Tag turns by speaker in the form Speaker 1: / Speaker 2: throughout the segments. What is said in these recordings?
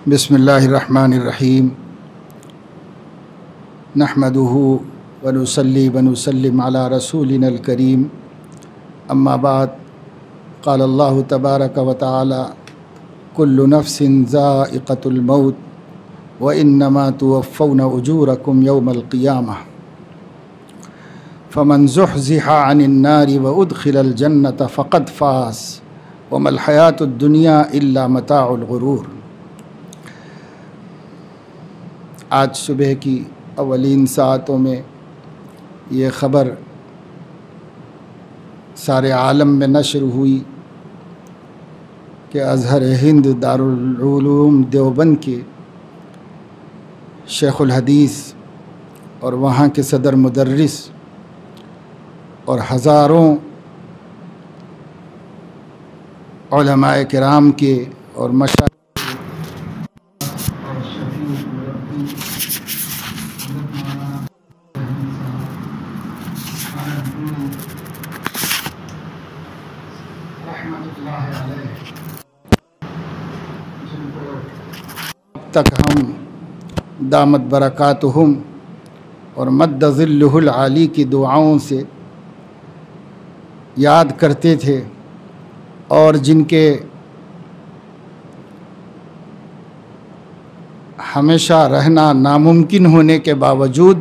Speaker 1: بسم اللہ الرحمن الرحیم نحمدہ ونصلی ونسلم علی رسولنا الکریم اما بعد قال اللہ تبارک و تعالی کل نفس ذائقۃ الموت وانما توفون اجورکم یوم القیامہ فمن زحزح عن النار وادخل الجنۃ فقد فاز وما الحیاۃ الدنیا الا متاع الغرور۔ آج صبح کی اولین ساعتوں میں یہ خبر سارے عالم میں نشر ہوئی کہ ازہر ہند دارالعلوم دیوبند کے شیخ الحدیث اور وہاں کے صدر مدرس اور ہزاروں علماء کرام کے اور مشائخ تک ہم دامت برکاتہم اور مد ظلہ العالی کی دعاؤں سے یاد کرتے تھے، اور جن کے ہمیشہ رہنا ناممکن ہونے کے باوجود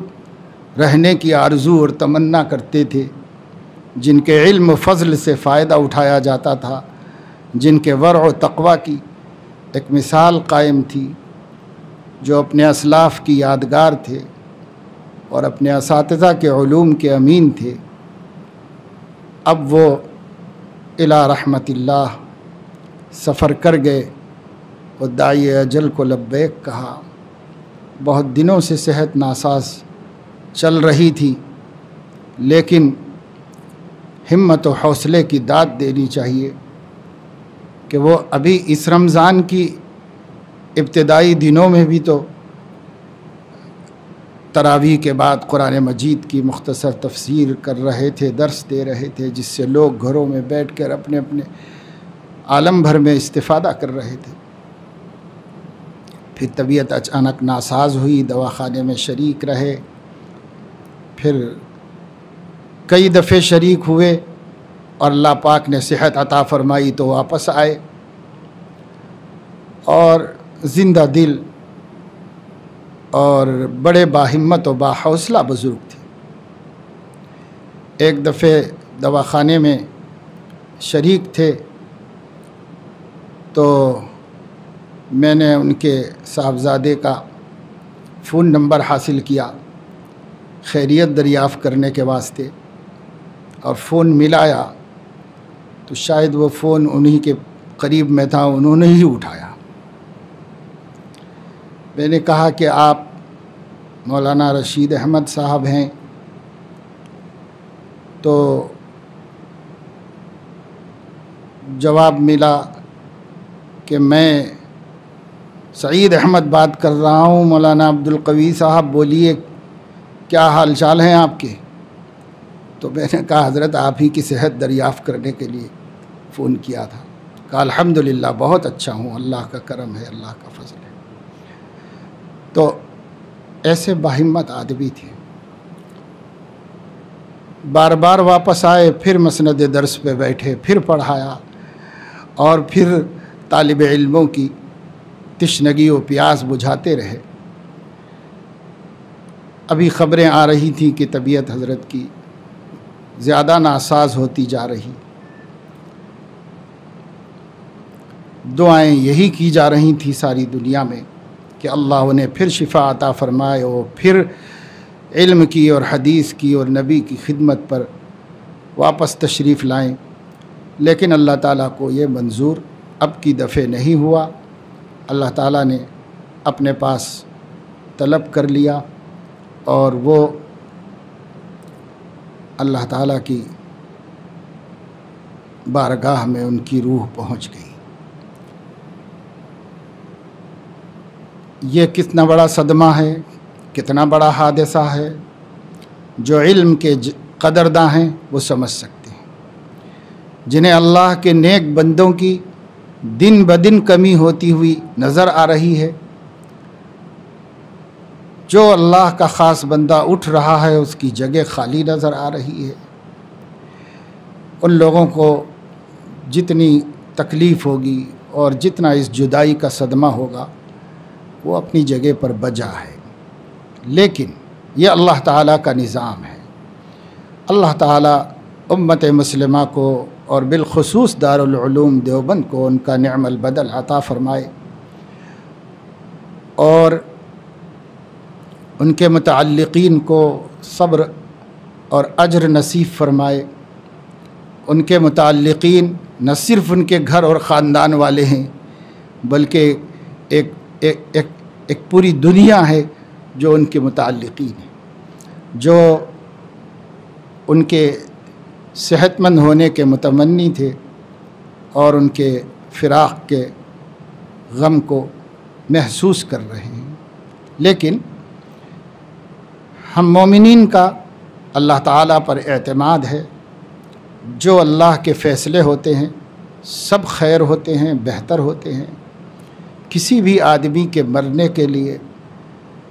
Speaker 1: رہنے کی آرزو اور تمنا کرتے تھے، جن کے علم و فضل سے فائدہ اٹھایا جاتا تھا، جن کے ورع و تقوی کی ایک مثال قائم تھی، جو اپنے اسلاف کی یادگار تھے اور اپنے اساتذہ کے علوم کے امین تھے، اب وہ الی رحمت اللہ سفر کر گئے اور داعی اجل کو لبیک کہا۔ بہت دنوں سے صحت ناساز چل رہی تھی، لیکن ہمت و حوصلے کی داد دینی چاہیے کہ وہ ابھی اس رمضان کی ابتدائی دنوں میں بھی تو تراویح کے بعد قرآن مجید کی مختصر تفسیر کر رہے تھے، درس دے رہے تھے، جس سے لوگ گھروں میں بیٹھ کر اپنے اپنے عالم بھر میں استفادہ کر رہے تھے۔ پھر طبیعت اچانک ناساز ہوئی، دواخانے میں شریک رہے، پھر کئی دفعے شریک ہوئے اور اللہ پاک نے صحت عطا فرمائی تو واپس آئے، اور زندہ دل اور بڑے باہمت و باحوصلہ بزرگ تھے۔ ایک دفعہ دواخانے میں شریک تھے تو میں نے ان کے صاحبزادے کا فون نمبر حاصل کیا خیریت دریافت کرنے کے واسطے، اور فون ملایا تو شاید وہ فون انہی کے قریب میں تھا، انہوں نے ہی اٹھایا۔ میں نے کہا کہ آپ مولانا رشید احمد صاحب ہیں؟ تو جواب ملا کہ میں سعید احمد بات کر رہا ہوں۔ مولانا عبدالقوی صاحب بولیے، کیا حال چال ہیں آپ کے؟ تو میں نے کہا حضرت آپ ہی کی صحت دریافت کرنے کے لیے فون کیا تھا۔ کہا الحمدللہ بہت اچھا ہوں، اللہ کا کرم ہے، اللہ کا فضل ہے۔ تو ایسے باہمت آدمی تھے، بار بار واپس آئے، پھر مسند درس پہ بیٹھے، پھر پڑھایا، اور پھر طالب علموں کی تشنگی و پیاس بجھاتے رہے۔ ابھی خبریں آ رہی تھیں کہ طبیعت حضرت کی زیادہ ناساز ہوتی جا رہی، دعائیں یہی کی جا رہی تھیں ساری دنیا میں کہ اللہ انہیں پھر شفا عطا فرمائے، اور پھر علم کی اور حدیث کی اور نبی کی خدمت پر واپس تشریف لائیں، لیکن اللہ تعالیٰ کو یہ منظور اب کی دفعہ نہیں ہوا۔ اللہ تعالیٰ نے اپنے پاس طلب کر لیا، اور وہ اللہ تعالیٰ کی بارگاہ میں ان کی روح پہنچ گئی۔ یہ کتنا بڑا صدمہ ہے، کتنا بڑا حادثہ ہے، جو علم کے قدرداں ہیں وہ سمجھ سکتے ہیں، جنہیں اللہ کے نیک بندوں کی دن بدن کمی ہوتی ہوئی نظر آ رہی ہے۔ جو اللہ کا خاص بندہ اٹھ رہا ہے اس کی جگہ خالی نظر آ رہی ہے۔ ان لوگوں کو جتنی تکلیف ہوگی اور جتنا اس جدائی کا صدمہ ہوگا وہ اپنی جگہ پر بجا ہے، لیکن یہ اللہ تعالیٰ کا نظام ہے۔ اللہ تعالیٰ امت مسلمہ کو اور بالخصوص دارالعلوم دیوبند کو ان کا نعم البدل عطا فرمائے، اور ان کے متعلقین کو صبر اور اجر نصیب فرمائے۔ ان کے متعلقین نہ صرف ان کے گھر اور خاندان والے ہیں، بلکہ ایک پوری دنیا ہے جو ان کے متعلقین ہیں، جو ان کے صحت مند ہونے کے متمنی تھے اور ان کے فراق کے غم کو محسوس کر رہے ہیں۔ لیکن ہم مومنین کا اللہ تعالیٰ پر اعتماد ہے۔ جو اللہ کے فیصلے ہوتے ہیں سب خیر ہوتے ہیں، بہتر ہوتے ہیں۔ کسی بھی آدمی کے مرنے کے لیے،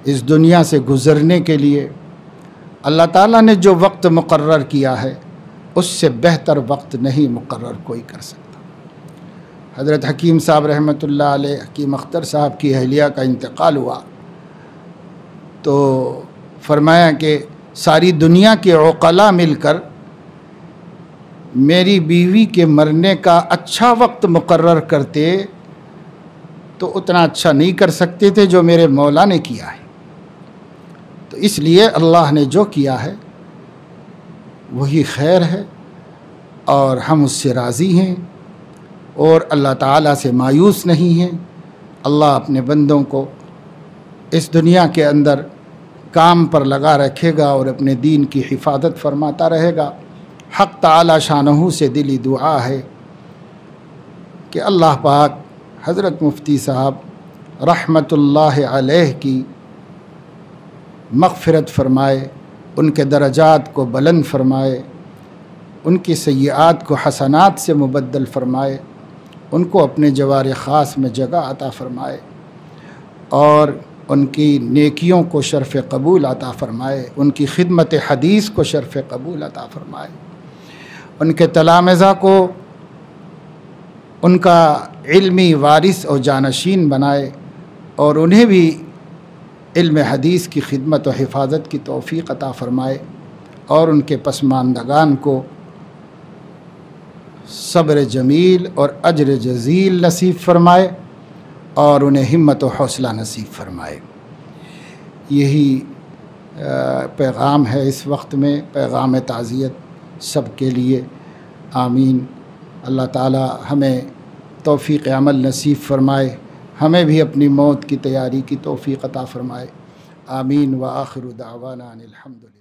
Speaker 1: اس دنیا سے گزرنے کے لیے اللہ تعالیٰ نے جو وقت مقرر کیا ہے اس سے بہتر وقت نہیں مقرر کوئی کر سکتا۔ حضرت حکیم صاحب رحمۃ اللہ علیہ، حکیم اختر صاحب کی اہلیہ کا انتقال ہوا تو فرمایا کہ ساری دنیا کے عقلاء مل کر میری بیوی کے مرنے کا اچھا وقت مقرر کرتے تو اتنا اچھا نہیں کر سکتے تھے جو میرے مولا نے کیا ہے۔ تو اس لیے اللہ نے جو کیا ہے وہی خیر ہے، اور ہم اس سے راضی ہیں اور اللہ تعالیٰ سے مایوس نہیں ہیں۔ اللہ اپنے بندوں کو اس دنیا کے اندر کام پر لگا رکھے گا اور اپنے دین کی حفاظت فرماتا رہے گا۔ حق تعالی شانہ سے دلی دعا ہے کہ اللہ پاک حضرت مفتی صاحب رحمۃ اللہ علیہ کی مغفرت فرمائے، ان کے درجات کو بلند فرمائے، ان کی سیئات کو حسنات سے مبدل فرمائے، ان کو اپنے جوار خاص میں جگہ عطا فرمائے، اور ان کی نیکیوں کو شرف قبول عطا فرمائے، ان کی خدمت حدیث کو شرف قبول عطا فرمائے، ان کے تلامذہ کو ان کا علمی وارث اور جانشین بنائے، اور انہیں بھی علم حدیث کی خدمت و حفاظت کی توفیق عطا فرمائے، اور ان کے پسماندگان کو صبر جمیل اور اجر جزیل نصیب فرمائے، اور انہیں ہمت و حوصلہ نصیب فرمائے۔ یہی پیغام ہے اس وقت میں، پیغام تعزیت سب کے لیے۔ آمین۔ اللہ تعالی ہمیں توفیق عمل نصیب فرمائے، ہمیں بھی اپنی موت کی تیاری کی توفیق عطا فرمائے۔ آمین۔ وآخر دعوانا ان الحمد للہ۔